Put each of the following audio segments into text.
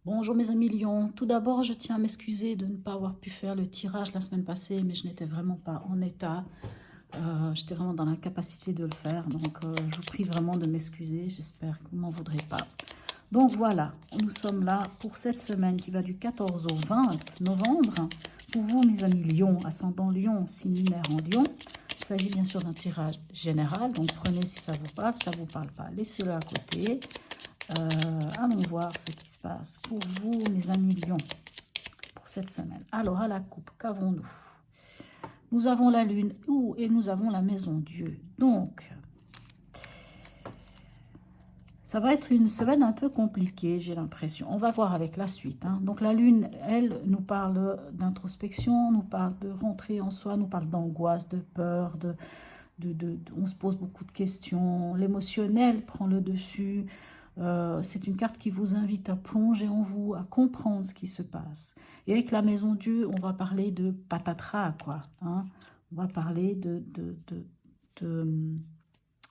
Bonjour mes amis Lions. Tout d'abord, je tiens à m'excuser de ne pas avoir pu faire le tirage la semaine passée, mais je n'étais vraiment pas en état. J'étais vraiment dans l'incapacité de le faire, donc je vous prie vraiment de m'excuser. J'espère que vous m'en voudrez pas. Donc voilà, nous sommes là pour cette semaine qui va du 14 au 20 novembre. Pour vous mes amis Lions, ascendant Lion, signe lunaire en Lion. Il s'agit bien sûr d'un tirage général, donc prenez si ça vous parle pas, laissez-le à côté. Allons voir ce qui se passe pour vous, mes amis Lions, pour cette semaine. Alors, à la coupe, qu'avons-nous? Nous avons la lune et nous avons la maison Dieu. Donc, ça va être une semaine un peu compliquée, j'ai l'impression. On va voir avec la suite. Donc, la lune, elle, nous parle d'introspection, nous parle de rentrer en soi, nous parle d'angoisse, de peur, on se pose beaucoup de questions. L'émotionnel prend le dessus. C'est une carte qui vous invite à plonger en vous, à comprendre ce qui se passe. Et avec la maison Dieu, on va parler de patatras, quoi. On va parler de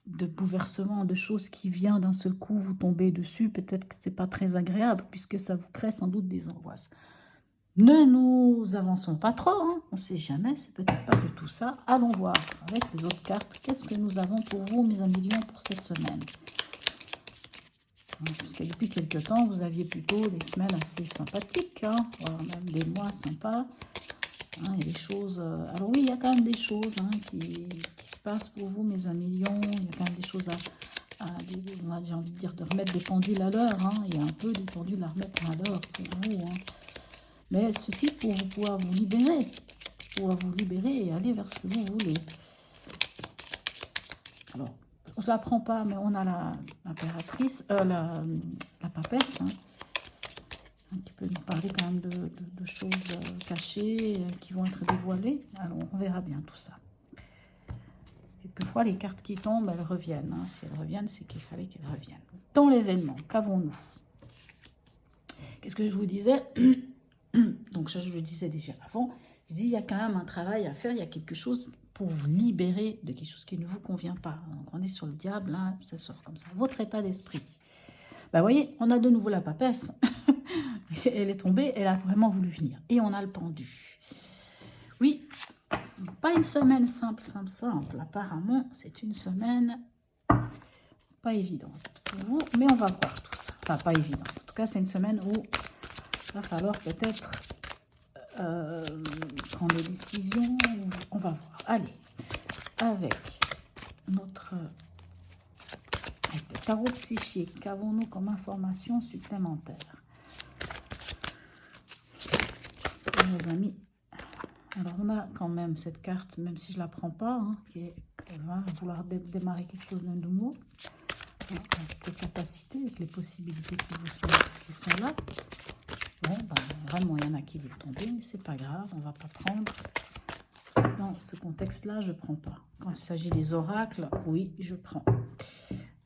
bouleversement, de choses qui viennent d'un seul coup vous tomber dessus. Peut-être que ce n'est pas très agréable, puisque ça vous crée sans doute des angoisses. Ne nous avançons pas trop, on ne sait jamais, c'est peut-être pas du tout ça. Allons voir avec les autres cartes, qu'est-ce que nous avons pour vous, mes amis Lions, pour cette semaine. Puisque depuis quelques temps, vous aviez plutôt des semaines assez sympathiques, voilà, même des mois sympas. Il y a des choses... alors oui, il y a quand même des choses qui se passent pour vous, mes amis Lions. Il y a quand même des choses j'ai envie de dire, de remettre des pendules à l'heure. Il y a un peu des pendules à remettre à l'heure pour vous. Mais ceci pour pouvoir vous libérer. Et aller vers ce que vous voulez. Alors, on ne la prend pas, mais on a l'impératrice, la papesse, qui peut nous parler quand même de choses cachées, qui vont être dévoilées. Alors, on verra bien tout ça. Quelquefois, les cartes qui tombent, elles reviennent. Si elles reviennent, c'est qu'il fallait qu'elles reviennent. Dans l'événement, qu'avons-nous? Qu'est-ce que je vous disais? Donc, ça, je le disais déjà avant. Je dis, il y a quand même un travail à faire, il y a quelque chose pour vous libérer de quelque chose qui ne vous convient pas. Donc, on est sur le diable, ça sort comme ça. Votre état d'esprit. Vous voyez, on a de nouveau la papesse. Elle est tombée, elle a vraiment voulu venir. Et on a le pendu. Oui, pas une semaine simple. Apparemment, c'est une semaine pas évidente pour vous, mais on va voir tout ça. Enfin, pas évidente. En tout cas, c'est une semaine où il va falloir peut-être prendre des décisions. On va voir. Allez, avec notre tarot psychique, qu'avons-nous comme information supplémentaire? Nos amis, alors on a quand même cette carte, même si je ne la prends pas, qui va vouloir démarrer quelque chose de nouveau, avec les capacités, avec les possibilités qui sont là. Bon, vraiment, il y en a qui veulent tomber, mais c'est pas grave, on va pas prendre. Dans ce contexte-là, je prends pas. Quand il s'agit des oracles, oui, je prends.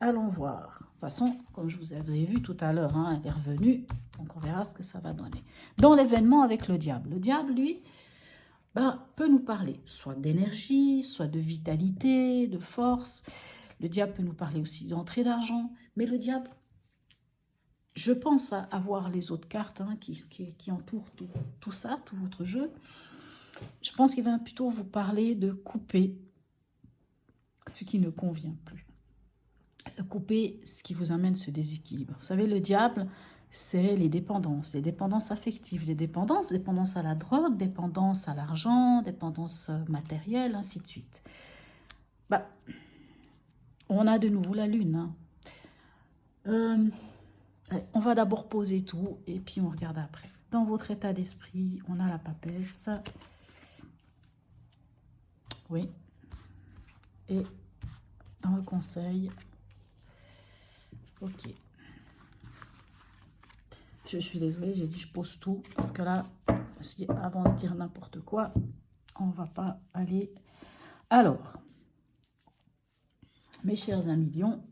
Allons voir. De toute façon, comme je vous avais vu tout à l'heure, elle est revenue. Donc, on verra ce que ça va donner. Dans l'événement avec le diable. Le diable, lui, peut nous parler soit d'énergie, soit de vitalité, de force. Le diable peut nous parler aussi d'entrée d'argent. Mais le diable, je pense à voir les autres cartes qui entourent tout ça, tout votre jeu. Je pense qu'il va plutôt vous parler de couper ce qui ne convient plus. Couper ce qui vous amène ce déséquilibre. Vous savez, le diable, c'est les dépendances affectives, dépendance à la drogue, dépendance à l'argent, dépendance matérielle, ainsi de suite. On a de nouveau la lune. On va d'abord poser tout et puis on regarde après. Dans votre état d'esprit, on a la papesse. Oui. Et dans le conseil, ok. Je suis désolée, j'ai dit je pose tout parce que là, avant de dire n'importe quoi, on va pas aller. Alors, mes chers amis Lions,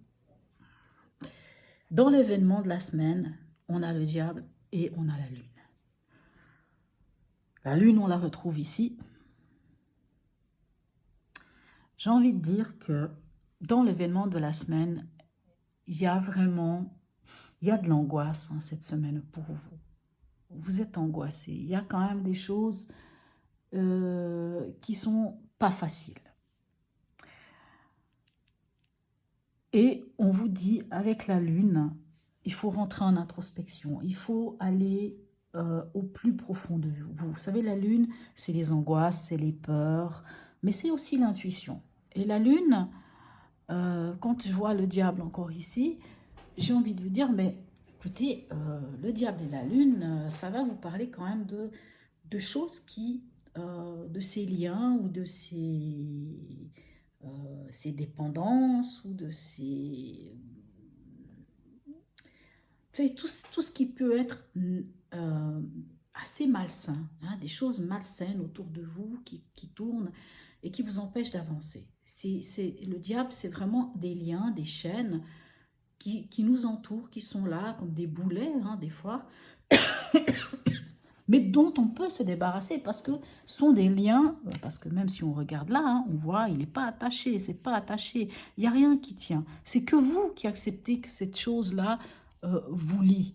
dans l'événement de la semaine, on a le diable et on a la lune. La lune, on la retrouve ici. J'ai envie de dire que dans l'événement de la semaine, il y a de l'angoisse cette semaine pour vous. vous êtes angoissé. Il y a quand même des choses qui sont pas faciles. Et on vous dit, avec la lune, il faut rentrer en introspection. Il faut aller au plus profond de vous. Vous savez, la lune, c'est les angoisses, c'est les peurs, mais c'est aussi l'intuition. Et la lune, quand je vois le diable encore ici, j'ai envie de vous dire, mais écoutez, le diable et la lune, ça va vous parler quand même de choses qui, de ces liens ou de ces dépendances ou de ces... Tout ce qui peut être assez malsain, hein, des choses malsaines autour de vous qui tournent et qui vous empêchent d'avancer. Le diable, c'est vraiment des liens, des chaînes qui nous entourent, qui sont là comme des boulets, hein, des fois, mais dont on peut se débarrasser parce que ce sont des liens, parce que même si on regarde là, hein, on voit, il n'est pas attaché, c'est pas attaché, il n'y a rien qui tient. C'est que vous qui acceptez que cette chose-là vous lie.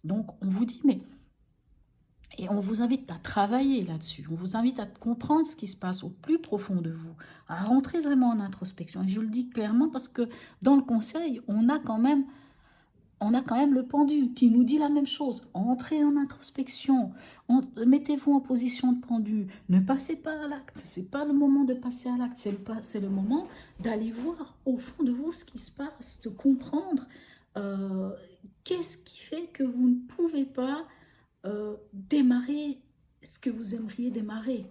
Donc on vous dit, mais... Et on vous invite à travailler là-dessus, on vous invite à comprendre ce qui se passe au plus profond de vous, à rentrer vraiment en introspection. Et je le dis clairement parce que dans le conseil, on a quand même le pendu qui nous dit la même chose. Entrez en introspection, mettez-vous en position de pendu, ne passez pas à l'acte. Ce n'est pas le moment de passer à l'acte, c'est le moment d'aller voir au fond de vous ce qui se passe, de comprendre qu'est-ce qui fait que vous ne pouvez pas démarrer ce que vous aimeriez démarrer.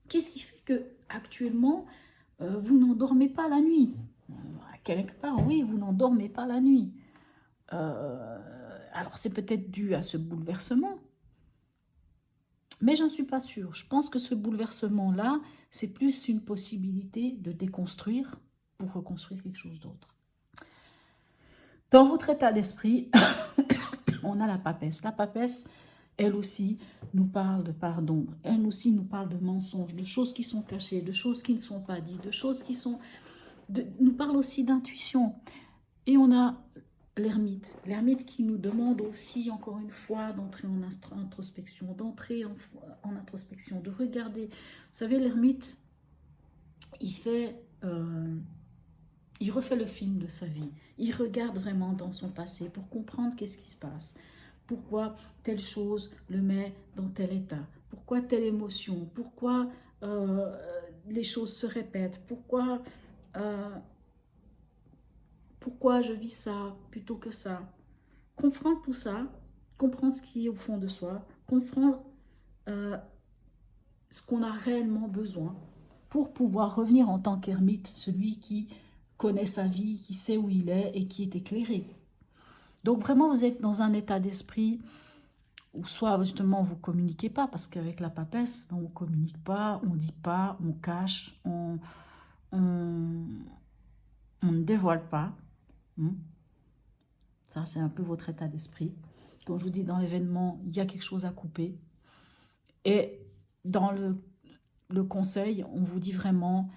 Qu'est-ce qui fait que actuellement vous n'endormez pas la nuit? Quelque part, oui, vous n'endormez pas la nuit. Alors c'est peut-être dû à ce bouleversement, mais j'en suis pas sûre. Je pense que ce bouleversement-là, c'est plus une possibilité de déconstruire pour reconstruire quelque chose d'autre. Dans votre état d'esprit, on a la papesse. La papesse, elle aussi, nous parle de pardon. Elle aussi nous parle de mensonges, de choses qui sont cachées, de choses qui ne sont pas dites, de choses qui sont... nous parle aussi d'intuition. Et on a l'ermite qui nous demande aussi, encore une fois, d'entrer en introspection, en introspection, de regarder. Vous savez, l'ermite, il refait le film de sa vie. Il regarde vraiment dans son passé pour comprendre qu'est-ce qui se passe. Pourquoi telle chose le met dans tel état. Pourquoi telle émotion. Pourquoi les choses se répètent. Pourquoi je vis ça plutôt que ça. Comprendre tout ça, comprendre ce qui est au fond de soi, comprendre ce qu'on a réellement besoin pour pouvoir revenir en tant qu'ermite, celui qui connaît sa vie, qui sait où il est et qui est éclairé. Donc vraiment, vous êtes dans un état d'esprit où soit justement vous ne communiquez pas, parce qu'avec la papesse, on ne communique pas, on ne dit pas, on cache, on ne dévoile pas. Ça, c'est un peu votre état d'esprit. Comme je vous dis, dans l'événement, il y a quelque chose à couper. Et dans le conseil, on vous dit vraiment,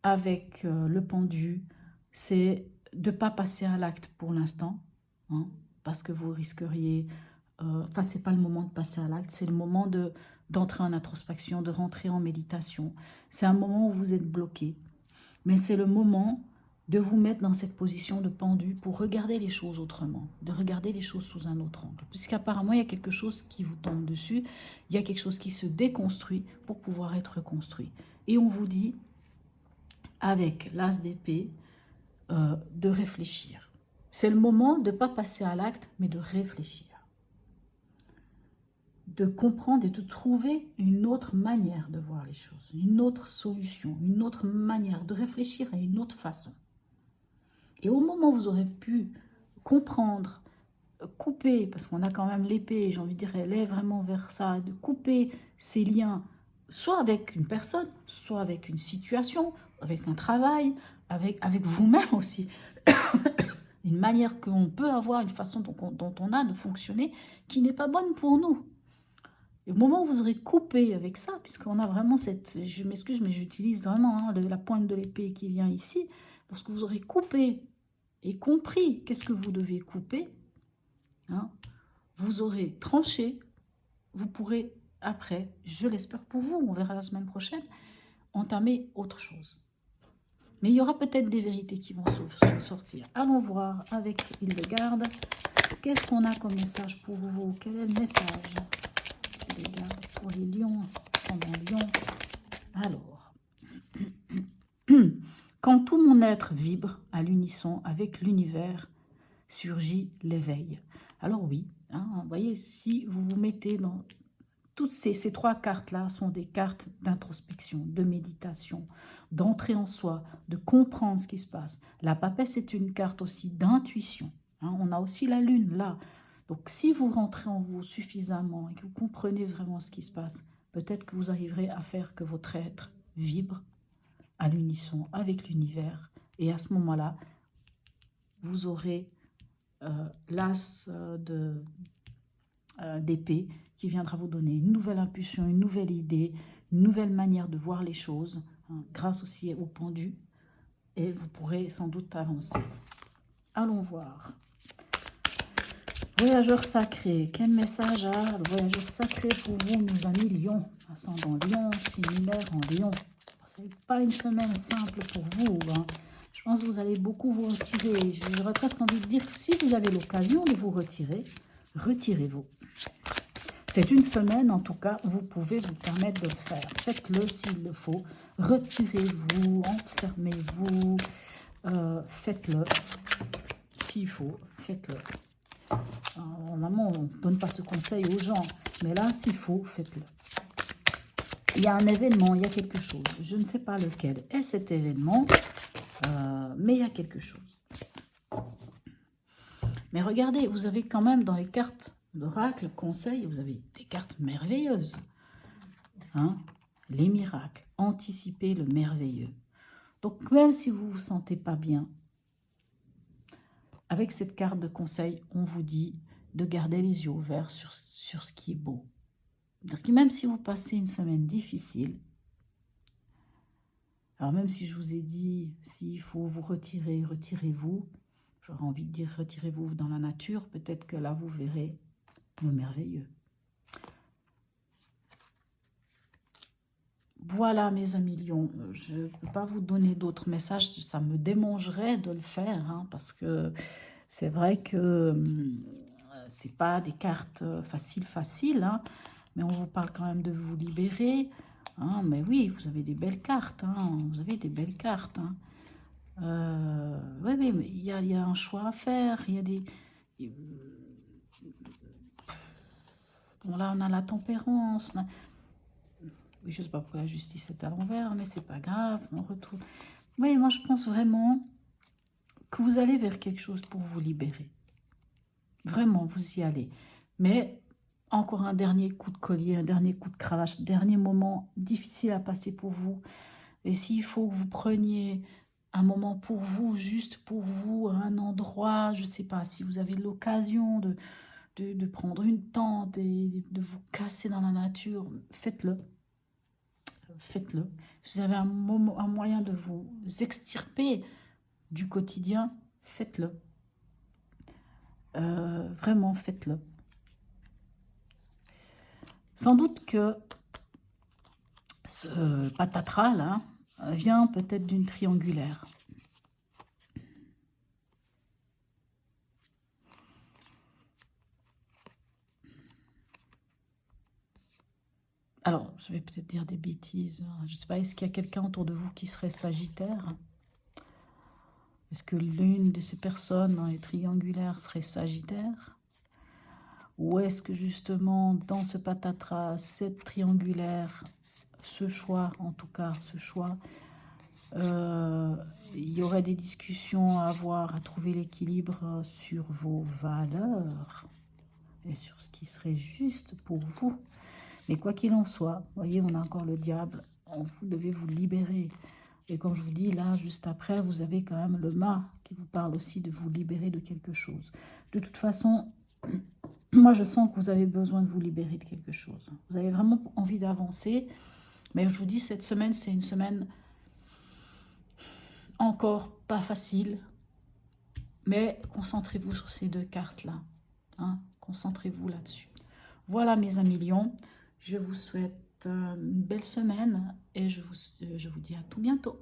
avec le pendu, c'est de ne pas passer à l'acte pour l'instant, hein, parce que vous risqueriez... Enfin, ce n'est pas le moment de passer à l'acte, c'est le moment d'entrer en introspection, de rentrer en méditation. C'est un moment où vous êtes bloqué. Mais c'est le moment de vous mettre dans cette position de pendu pour regarder les choses autrement, de regarder les choses sous un autre angle. Puisqu'apparemment, il y a quelque chose qui vous tombe dessus, il y a quelque chose qui se déconstruit pour pouvoir être reconstruit. Et on vous dit, avec l'as d'épée, de réfléchir. C'est le moment de ne pas passer à l'acte, mais de réfléchir. De comprendre et de trouver une autre manière de voir les choses, une autre solution, une autre manière de réfléchir à une autre façon. Et au moment où vous aurez pu comprendre, couper, parce qu'on a quand même l'épée, j'ai envie de dire, elle est vraiment vers ça, de couper ces liens, soit avec une personne, soit avec une situation, avec un travail, avec vous-même aussi. Une manière qu'on peut avoir, une façon dont on a de fonctionner qui n'est pas bonne pour nous. Et au moment où vous aurez coupé avec ça, puisqu'on a vraiment cette... Je m'excuse, mais j'utilise vraiment la pointe de l'épée qui vient ici. Lorsque vous aurez coupé et compris qu'est-ce que vous devez couper, hein, vous aurez tranché, vous pourrez après, je l'espère pour vous, on verra la semaine prochaine, entamer autre chose. Mais il y aura peut-être des vérités qui vont sortir. Allons voir avec Hildegarde. Qu'est-ce qu'on a comme message pour vous? Quel est le message Hildegarde pour les lions, ascendant lion. Alors, quand tout mon être vibre à l'unisson avec l'univers, surgit l'éveil. Alors oui, hein, vous voyez, si vous vous mettez dans... Toutes ces trois cartes-là sont des cartes d'introspection, de méditation, d'entrer en soi, de comprendre ce qui se passe. La papesse est une carte aussi d'intuition. Hein, on a aussi la lune là. Donc si vous rentrez en vous suffisamment et que vous comprenez vraiment ce qui se passe, peut-être que vous arriverez à faire que votre être vibre à l'unisson avec l'univers. Et à ce moment-là, vous aurez l'as d'épée qui viendra vous donner une nouvelle impulsion, une nouvelle idée, une nouvelle manière de voir les choses, hein, grâce aussi au pendu, et vous pourrez sans doute avancer. Allons voir. Voyageur sacré, quel message a le voyageur sacré pour vous, mes amis Lion, ascendant Lion, similaire en Lion. Ce n'est pas une semaine simple pour vous, hein. Je pense que vous allez beaucoup vous retirer. J'aurais presque envie de dire que si vous avez l'occasion de vous retirer, retirez-vous. C'est une semaine, en tout cas, vous pouvez vous permettre de le faire. Faites-le s'il le faut. Retirez-vous, enfermez-vous, faites-le. S'il faut, faites-le. Normalement, on ne donne pas ce conseil aux gens, mais là, s'il faut, faites-le. Il y a un événement, il y a quelque chose. Je ne sais pas lequel est cet événement, mais il y a quelque chose. Mais regardez, vous avez quand même dans les cartes d'oracle, conseil, vous avez des cartes merveilleuses. Hein? Les miracles, anticiper le merveilleux. Donc même si vous ne vous sentez pas bien, avec cette carte de conseil, on vous dit de garder les yeux ouverts sur ce qui est beau. C'est-à-dire que même si vous passez une semaine difficile, alors même si je vous ai dit, s'il faut vous retirer, retirez-vous, j'aurais envie de dire retirez-vous dans la nature, peut-être que là vous verrez le merveilleux. Voilà mes amis lions, je ne peux pas vous donner d'autres messages, ça me démangerait de le faire, hein, parce que c'est vrai que ce n'est pas des cartes faciles, hein, mais on vous parle quand même de vous libérer. Hein, mais oui, vous avez des belles cartes, hein, vous avez des belles cartes. Hein. Oui, mais il y a un choix à faire, il y a des... Bon, là, on a la tempérance. Oui, je ne sais pas pourquoi la justice est à l'envers, mais c'est pas grave, on retrouve... Oui, moi, je pense vraiment que vous allez vers quelque chose pour vous libérer. Vraiment, vous y allez. Mais encore un dernier coup de collier, un dernier coup de cravache, dernier moment difficile à passer pour vous. Et s'il faut que vous preniez un moment pour vous, juste pour vous, à un endroit, je ne sais pas, si vous avez l'occasion de prendre une tente et de vous casser dans la nature, faites-le. Faites-le. Si vous avez un moyen de vous extirper du quotidien, faites-le. Vraiment, faites-le. Sans doute que ce patatras là vient peut-être d'une triangulaire. Alors, je vais peut-être dire des bêtises. Je ne sais pas, est-ce qu'il y a quelqu'un autour de vous qui serait Sagittaire? Est-ce que l'une de ces personnes dans les triangulaires serait Sagittaire? Ou est-ce que justement, dans ce patatras, cette triangulaire, ce choix, en tout cas, ce choix, il y aurait des discussions à avoir, à trouver l'équilibre sur vos valeurs et sur ce qui serait juste pour vous. Mais quoi qu'il en soit, vous voyez, on a encore le diable, vous devez vous libérer. Et comme je vous dis, là, juste après, vous avez quand même le mât qui vous parle aussi de vous libérer de quelque chose. De toute façon, moi, je sens que vous avez besoin de vous libérer de quelque chose. Vous avez vraiment envie d'avancer. Mais je vous dis, cette semaine, c'est une semaine encore pas facile. Mais concentrez-vous sur ces deux cartes-là. Hein. Concentrez-vous là-dessus. Voilà mes amis lions, je vous souhaite une belle semaine et je vous dis à tout bientôt.